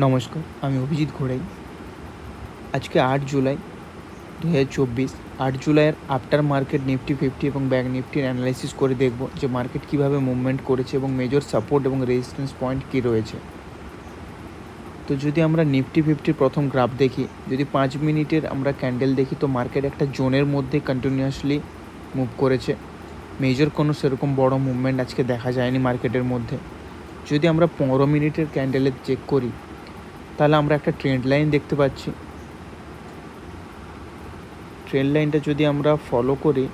নমস্কার, আমি অভিজিৎ ঘোড়াই। আজকে ৮ জুলাই ২০২৪। ৮ জুলাইয়ের আফটার মার্কেট নিফটি 50 এবং ব্যাঙ্ক নিফটির অ্যানালাইসিস করে দেখব যে মার্কেট কীভাবে মুভমেন্ট করেছে এবং মেজর সাপোর্ট এবং রেজিস্ট্যান্স পয়েন্ট কী রয়েছে। তো যদি আমরা নিফটি 50 প্রথম গ্রাফ দেখি, যদি 5 মিনিটের আমরা ক্যান্ডেল দেখি, তো মার্কেট একটা জোনের মধ্যে কন্টিনিউয়াসলি মুভ করেছে। মেজর কোনো সেরকম বড় মুভমেন্ট আজকে দেখা যায়নি মার্কেটের মধ্যে। যদি আমরা 15 মিনিটের ক্যান্ডেলে চেক করি, তাহলে আমরা একটা ট্রেন্ড লাইন দেখতে পাচ্ছি। ট্রেন্ড লাইনটা যদি আমরা ফলো করি,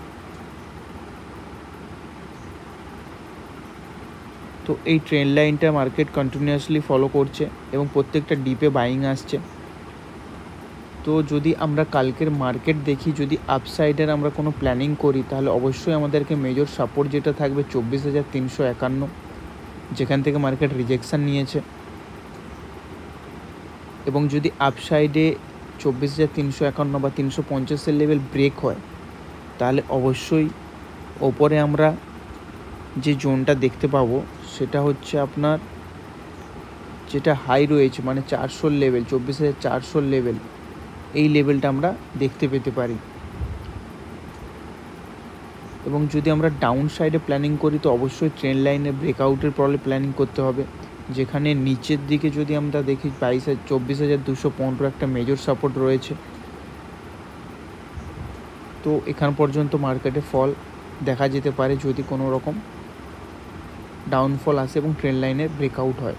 তো এই ট্রেন্ড লাইনটা মার্কেট কন্টিনিউয়াসলি ফলো করছে এবং প্রত্যেকটা ডিপে বাইং আসছে। তো যদি আমরা কালকের মার্কেট দেখি, যদি আপসাইডের আমরা কোনো প্ল্যানিং করি, তাহলে অবশ্যই আমাদেরকে মেজর সাপোর্ট যেটা থাকবে 24,351, যেখান থেকে মার্কেট রিজেকশান নিয়েছে। এবং যদি আপসাইডে 24,351 বা 350-এর লেভেল ব্রেক হয়, তাহলে অবশ্যই ওপরে আমরা যে জোনটা দেখতে পাবো সেটা হচ্ছে আপনার যেটা হাই রয়েছে, মানে 400 লেভেল, 24,400 লেভেল, এই লেভেলটা আমরা দেখতে পেতে পারি। এবং যদি আমরা ডাউন সাইডে প্ল্যানিং করি, তো অবশ্যই ট্রেন্ড লাইনে ব্রেকআউটের পরে প্ল্যানিং করতে হবে, যেখানে নিচের দিকে যদি আমরা দেখি 24,215 একটা মেজর সাপোর্ট রয়েছে। তো এখান পর্যন্ত মার্কেটে ফল দেখা যেতে পারে যদি কোনো রকম ডাউনফল আসে এবং ট্রেন্ড লাইনের ব্রেকআউট হয়।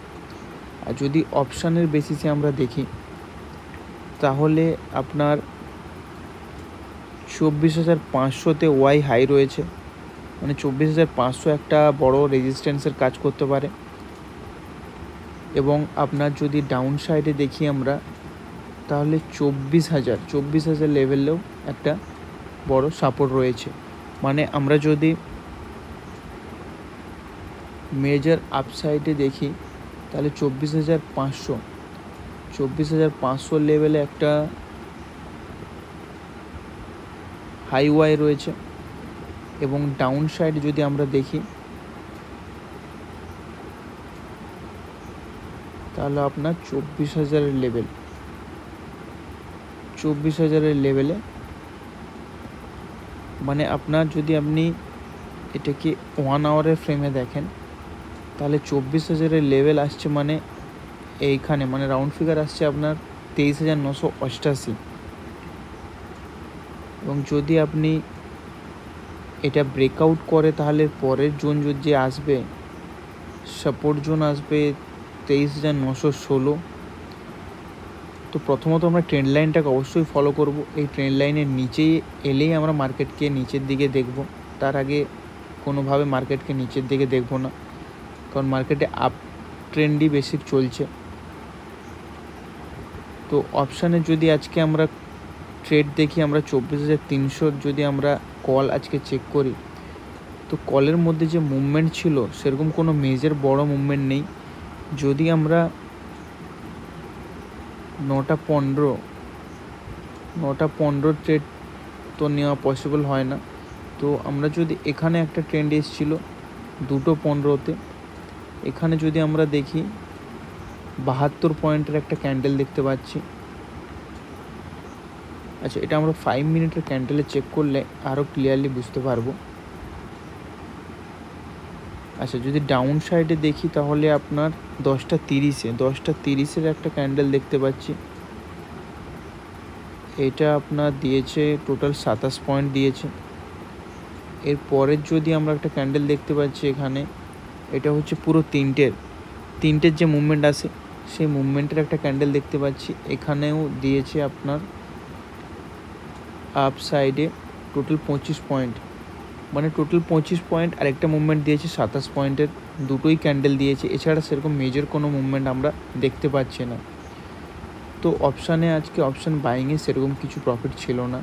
আর যদি অপশানের বেসিসে আমরা দেখি, তাহলে আপনার 24,500-তে ওয়াই হাই রয়েছে, মানে 24,500 একটা বড় রেজিস্ট্যান্সের কাজ করতে পারে। এবং আপনার যদি ডাউন সাইডে দেখি আমরা, তাহলে 24,000 লেভেলেও একটা বড় সাপোর্ট রয়েছে। মানে আমরা যদি মেজর আপসাইডে দেখি, তাহলে 24,500 লেভেলে একটা হাই ওয়াই রয়েছে। এবং ডাউন সাইড যদি আমরা দেখি, তাহলে আপনার 24,000-এর লেভেলে, মানে আপনার যদি আপনি এটাকে 1 আওয়ারের ফ্রেমে দেখেন, তাহলে 24,000-এর লেভেল আসছে, মানে এইখানে, মানে রাউন্ড ফিগার আসছে আপনার 23,988। এবং যদি আপনি এটা ব্রেকআউট করে, তাহলে পরের জোন যে আসবে, সাপোর্ট জোন আসবে 23,916। তো প্রথমত আমরা ট্রেন্ড লাইনটাকে অবশ্যই ফলো করব। এই ট্রেন্ড লাইনের নিচেই এলেই আমরা মার্কেটকে নিচের দিকে দেখব। তার আগে কোনোভাবে মার্কেটকে নিচের দিকে দেখব না, কারণ মার্কেটে আপ ট্রেন্ডই বেশি চলছে। তো অপশানে যদি আজকে আমরা ট্রেড দেখি, আমরা 24,300 যদি আমরা কল আজকে চেক করি, তো কলের মধ্যে যে মুভমেন্ট ছিল সেরকম কোনো মেজর বড় মুভমেন্ট নেই। যদি আমরা 9টা 15 ট্রেড তো নেওয়া পসিবল হয় না। তো আমরা যদি এখানে একটা ট্রেন্ড এসেছিল 2:15-তে, এখানে যদি আমরা দেখি 72 পয়েন্টের একটা ক্যান্ডেল দেখতে পাচ্ছি। আচ্ছা, এটা আমরা 5 মিনিটের ক্যান্ডেলে চেক করলে আরও ক্লিয়ারলি বুঝতে পারবো। আচ্ছা, যদি ডাউন সাইডে দেখি, তাহলে আপনার 10:30-এর একটা ক্যান্ডেল দেখতে পাচ্ছি। এটা আপনার দিয়েছে টোটাল 27 পয়েন্ট দিয়েছে। এর পরের যদি আমরা একটা ক্যান্ডেল দেখতে পাচ্ছি এখানে, এটা হচ্ছে পুরো তিনটের যে মুভমেন্ট আসে, সেই মুভমেন্টের একটা ক্যান্ডেল দেখতে পাচ্ছি। এখানেও দিয়েছে আপনার আপ সাইডে টোটাল 25 পয়েন্ট, মানে টোটাল 25 পয়েন্ট। আর একটা মুভমেন্ট দিয়েছে 27 পয়েন্টের, দুটোই ক্যান্ডেল দিয়েছে। এছাড়া সেরকম মেজর কোনো মুভমেন্ট আমরা দেখতে পাচ্ছি না। তো অপশানে আজকে অপশান বাইংয়ে সেরকম কিছু প্রফিট ছিল না।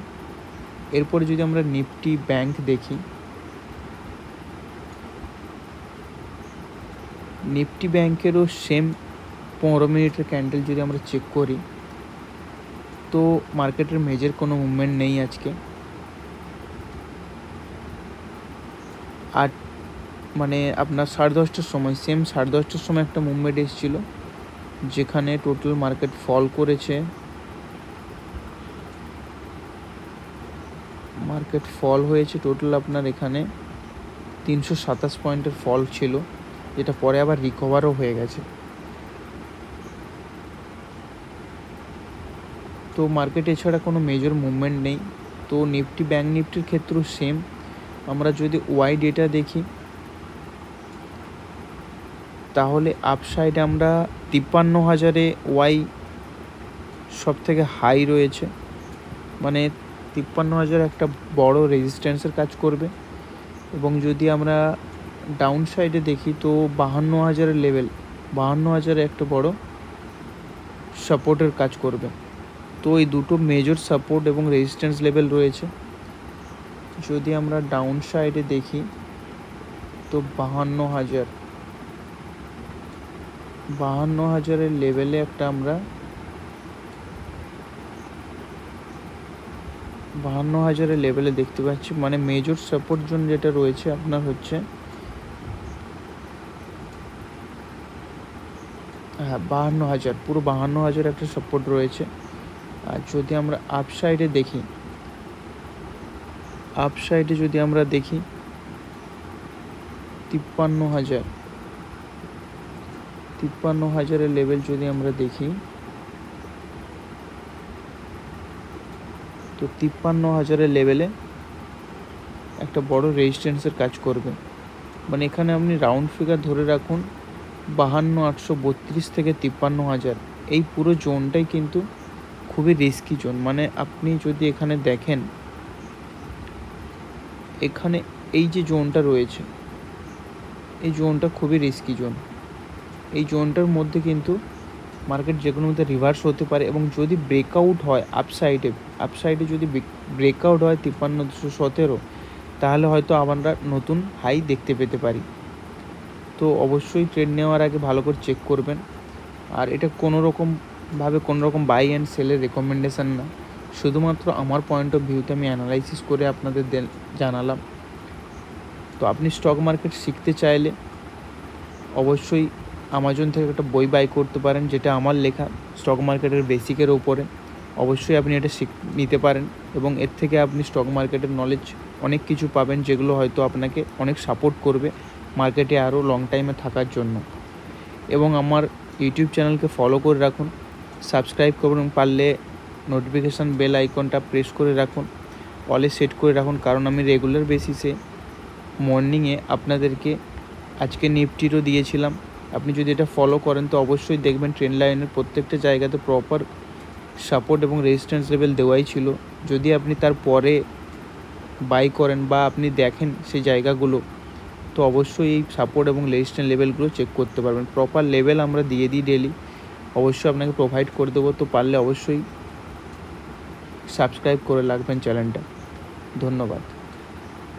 এরপরে যদি আমরা নিফটি ব্যাংক দেখি, নিফটি ব্যাংকেরও সেম 15 মিনিটের ক্যান্ডেল যদি আমরা চেক করি, তো মার্কেটের মেজর কোনো মুভমেন্ট নেই আজকে। আর মানে আপনার 10:30টার সময়, সেম 10:30টার সময় একটা মুভমেন্ট এসেছিলো যেখানে টোটাল মার্কেট ফল করেছে, মার্কেট ফল হয়েছে টোটাল আপনার এখানে 327 পয়েন্টের ফল ছিল, যেটা পরে আবার রিকভারও হয়ে গেছে। তো মার্কেট এছাড়া কোনো মেজর মুভমেন্ট নেই। তো নিফটি ব্যাঙ্ক নিফটির ক্ষেত্রেও সেম। আমরা যদি ওয়াই ডেটা দেখি তাহলে আপসাইডে আমরা 53,000-এ ওয়াই সব থেকে হাই রয়েছে, মানে 53,000 একটা বড় রেজিস্ট্যান্সের কাজ করবে। এবং যদি আমরা ডাউন সাইডে দেখি তো 52,000-এর লেভেল, 52,000-এ একটা বড় সাপোর্টের কাজ করবে। তো এই দুটো মেজর সাপোর্ট এবং রেজিস্ট্যান্স লেভেল রয়েছে। যদি আমরা ডাউন সাইডে দেখি তো 52,000-এর লেভেলে একটা আমরা 52,000-এর লেভেলে দেখতে পাচ্ছি, মানে মেজর সাপোর্ট জোন যেটা রয়েছে আপনার হচ্ছে 52,000, পুরো 52,000 একটা সাপোর্ট রয়েছে। আর যদি আমরা আপসাইডে দেখি, আপসাইডে যদি আমরা দেখি 53,000-এর লেভেল যদি আমরা দেখি তো 53,000-এর লেভেলে একটা বড় রেজিস্ট্যান্সের কাজ করবে। মানে এখানে আপনি রাউন্ড ফিগার ধরে রাখুন 52,832 থেকে 53,000, এই পুরো জোনটাই কিন্তু খুবই রিস্কি জোন। মানে আপনি যদি এখানে দেখেন, এখানে এই যে জোনটা রয়েছে, এই জোনটা খুবই রিস্কি জোন। এই জোনটার মধ্যে কিন্তু মার্কেট যে কোনো মধ্যে রিভার্স হতে পারে, এবং যদি ব্রেকআউট হয় আপসাইডে যদি ব্রেকআউট হয় 53,217, তাহলে হয়তো আমরা নতুন হাই দেখতে পেতে পারি। তো অবশ্যই ট্রেড নেওয়ার আগে ভালো করে চেক করবেন। আর এটা কোনো রকম বাই অ্যান্ড সেলের রেকমেন্ডেশান না, শুধুমাত্র আমার পয়েন্ট অফ ভিউতে আমি অ্যানালাইসিস করে আপনাদের জানালাম। তো আপনি স্টক মার্কেট শিখতে চাইলে অবশ্যই অ্যামাজন থেকে একটা বই বাই করতে পারেন, যেটা আমার লেখা স্টক মার্কেটের বেসিকের ওপরে। অবশ্যই আপনি এটা নিতে পারেন, এবং এর থেকে আপনি স্টক মার্কেটের নলেজ অনেক কিছু পাবেন, যেগুলো হয়তো আপনাকে অনেক সাপোর্ট করবে মার্কেটে আরও লং টাইমে থাকার জন্য। এবং আমার ইউটিউব চ্যানেলকে ফলো করে রাখুন, সাবস্ক্রাইব করুন, পারলে নোটিফিকেশান বেল আইকনটা প্রেস করে রাখুন, অলে সেট করে রাখুন, কারণ আমি রেগুলার বেসিসে মর্নিংয়ে আপনাদেরকে আজকে নিফটিরও দিয়েছিলাম। আপনি যদি এটা ফলো করেন তো অবশ্যই দেখবেন ট্রেন্ড লাইনের প্রত্যেকটা জায়গাতে প্রপার সাপোর্ট এবং রেজিস্ট্যান্স লেভেল দেওয়াই ছিল। যদি আপনি তারপরে বাই করেন বা আপনি দেখেন সেই জায়গাগুলো, তো অবশ্যই এই সাপোর্ট এবং রেজিস্ট্যান্স লেভেলগুলো চেক করতে পারবেন। প্রপার লেভেল আমরা দিয়ে দিই ডেলি, অবশ্যই আপনাকে প্রোভাইড করে দেবো। তো পারলে অবশ্যই সাবস্ক্রাইব করে রাখবেন চ্যানেলটা। ধন্যবাদ।